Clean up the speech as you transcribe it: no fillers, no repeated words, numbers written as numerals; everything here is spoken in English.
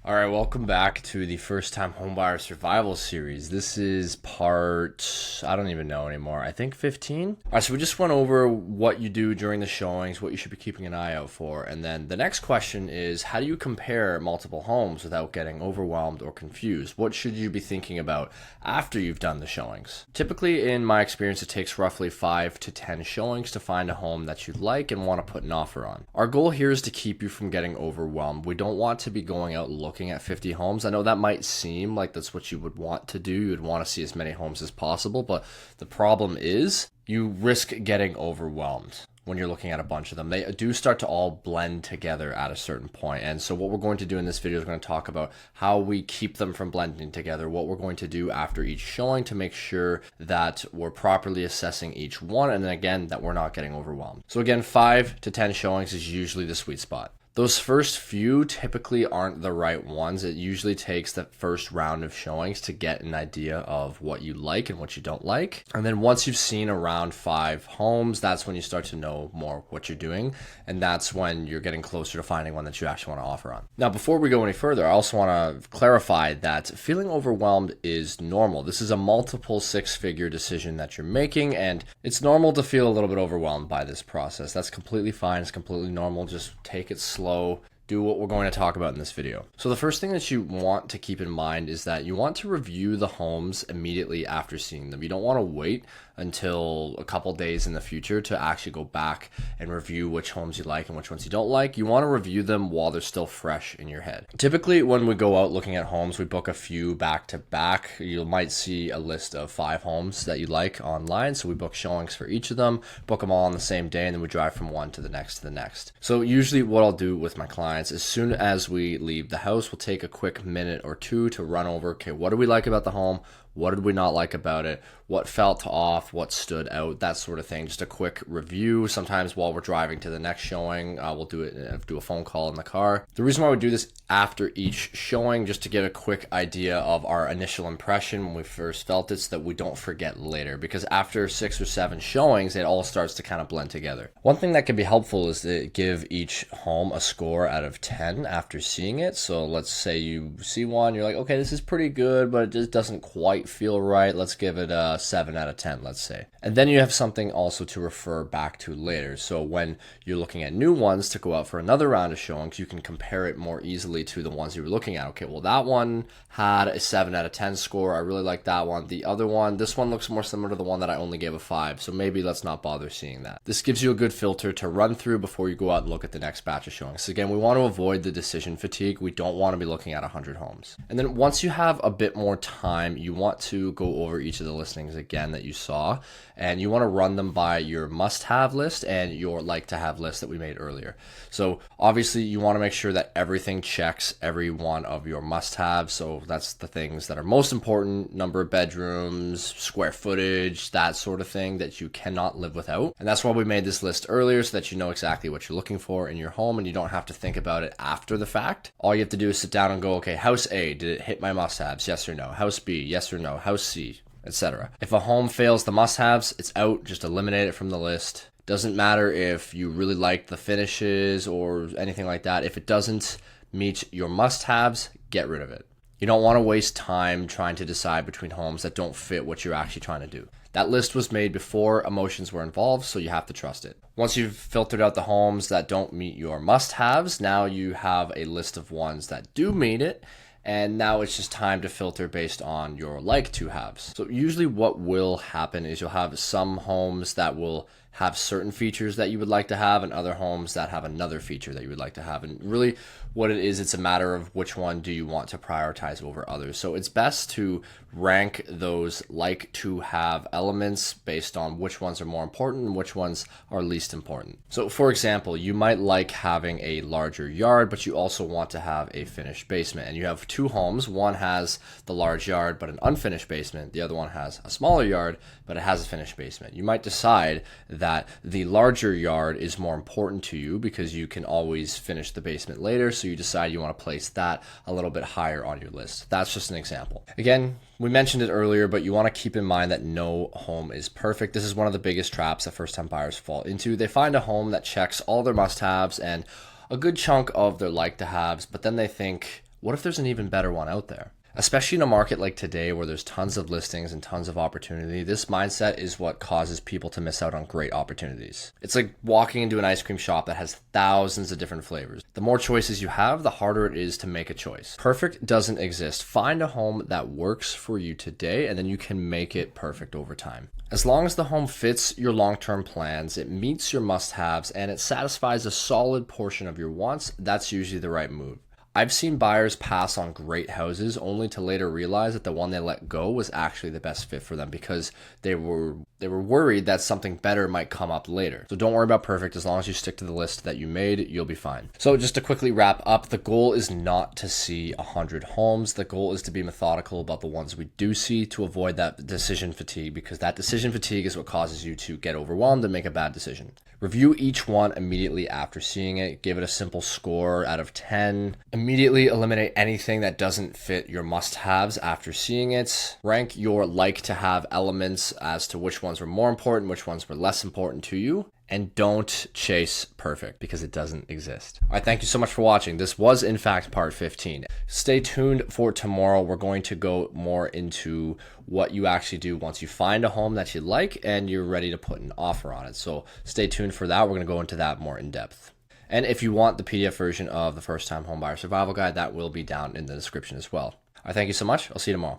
All right, welcome back to the First-Time Homebuyer Survival Series. This is part, I don't even know anymore, I think 15? All right, so we just went over what you do during the showings, what you should be keeping an eye out for, and then the next question is, how do you compare multiple homes without getting overwhelmed or confused? What should you be thinking about after you've done the showings? Typically, in my experience, it takes roughly 5 to 10 showings to find a home that you like and want to put an offer on. Our goal here is to keep you from getting overwhelmed. We don't want to be going out looking at 50 homes. I know that might seem like that's what you would want to do. You would want to see as many homes as possible, but the problem is you risk getting overwhelmed when you're looking at a bunch of them. They do start to all blend together at a certain point. And so what we're going to do in this video is going to talk about how we keep them from blending together, what we're going to do after each showing to make sure that we're properly assessing each one, and then again, that we're not getting overwhelmed. So again, 5 to 10 showings is usually the sweet spot. Those first few typically aren't the right ones. It usually takes the first round of showings to get an idea of what you like and what you don't like. And then once you've seen around 5 homes, that's when you start to know more what you're doing. And that's when you're getting closer to finding one that you actually want to offer on. Now, before we go any further, I also want to clarify that feeling overwhelmed is normal. This is a multiple 6-figure decision that you're making, and it's normal to feel a little bit overwhelmed by this process. That's completely fine. It's completely normal. Just take it slow. Do what we're going to talk about in this video. So the first thing that you want to keep in mind is that you want to review the homes immediately after seeing them. You don't want to wait until a couple days in the future to actually go back and review which homes you like and which ones you don't like. You want to review them while they're still fresh in your head. Typically, when we go out looking at homes, we book a few back to back. You might see a list of 5 homes that you like online. So we book showings for each of them, book them all on the same day, and then we drive from one to the next to the next. So usually what I'll do with my clients, as soon as we leave the house, we'll take a quick minute or two to run over, okay, what do we like about the home? What did we not like about it? What felt off? What stood out? That sort of thing. Just a quick review. Sometimes while we're driving to the next do a phone call in the car. The reason why we do this after each showing, just to get a quick idea of our initial impression when we first felt it, so that we don't forget later. Because after 6 or 7 showings, it all starts to kind of blend together. One thing that can be helpful is to give each home a score out of 10 after seeing it. So let's say you see one, you're like, okay, this is pretty good, but it just doesn't quite feel right. Let's give it a 7 out of 10, let's say. And then you have something also to refer back to later. So when you're looking at new ones to go out for another round of showings, you can compare it more easily to the ones you were looking at. Okay, well, that one had a 7 out of 10 score. I really like that one. The other one, this one looks more similar to the one that I only gave a 5. So maybe let's not bother seeing that. This gives you a good filter to run through before you go out and look at the next batch of showings. So again, we want to avoid the decision fatigue. We don't want to be looking at 100 homes. And then once you have a bit more time, you want to go over each of the listings again that you saw, and you want to run them by your must-have list and your like-to-have list that we made earlier. So obviously you want to make sure that everything checks every one of your must-haves. So that's the things that are most important: number of bedrooms, square footage, that sort of thing that you cannot live without. And that's why we made this list earlier, so that you know exactly what you're looking for in your home and you don't have to think about it after the fact. All you have to do is sit down and go, okay, house A, did it hit my must-haves? Yes or no? House B, yes or no? House C, etc. If a home fails the must-haves, it's out. Just eliminate it from the list. Doesn't matter if you really like the finishes or anything like that. If it doesn't meet your must-haves, get rid of it. You don't want to waste time trying to decide between homes that don't fit what you're actually trying to do. That list was made before emotions were involved, so you have to trust it. Once you've filtered out the homes that don't meet your must-haves, now you have a list of ones that do meet it. And now it's just time to filter based on your like-to-haves. So usually what will happen is you'll have some homes that will have certain features that you would like to have and other homes that have another feature that you would like to have. And really what it is, it's a matter of which one do you want to prioritize over others. So it's best to rank those like-to-have elements based on which ones are more important and which ones are least important. So for example, you might like having a larger yard, but you also want to have a finished basement. And you have 2 homes. One has the large yard but an unfinished basement. The other one has a smaller yard but it has a finished basement. You might decide that the larger yard is more important to you because you can always finish the basement later, so you decide you want to place that a little bit higher on your list. That's just an example. Again, we mentioned it earlier, but you want to keep in mind that no home is perfect. This is one of the biggest traps that first-time buyers fall into. They find a home that checks all their must-haves and a good chunk of their like-to-haves, but then they think, What if there's an even better one out there? Especially in a market like today where there's tons of listings and tons of opportunity, this mindset is what causes people to miss out on great opportunities. It's like walking into an ice cream shop that has thousands of different flavors. The more choices you have, the harder it is to make a choice. Perfect doesn't exist. Find a home that works for you today, and then you can make it perfect over time. As long as the home fits your long-term plans, it meets your must-haves, and it satisfies a solid portion of your wants, that's usually the right move. I've seen buyers pass on great houses only to later realize that the one they let go was actually the best fit for them because they were worried that something better might come up later. So don't worry about perfect. As long as you stick to the list that you made, you'll be fine. So just to quickly wrap up, the goal is not to see 100 homes. The goal is to be methodical about the ones we do see to avoid that decision fatigue, because that decision fatigue is what causes you to get overwhelmed and make a bad decision. Review each one immediately after seeing it. Give it a simple score out of 10. Immediately eliminate anything that doesn't fit your must-haves after seeing it. Rank your like-to-have elements as to which ones were more important, which ones were less important to you. And don't chase perfect because it doesn't exist. All right, thank you so much for watching. This was, in fact, part 15. Stay tuned for tomorrow. We're going to go more into what you actually do once you find a home that you like and you're ready to put an offer on it. So stay tuned for that. We're going to go into that more in depth. And if you want the PDF version of the First-Time Homebuyer Survival Guide, that will be down in the description as well. All right, thank you so much. I'll see you tomorrow.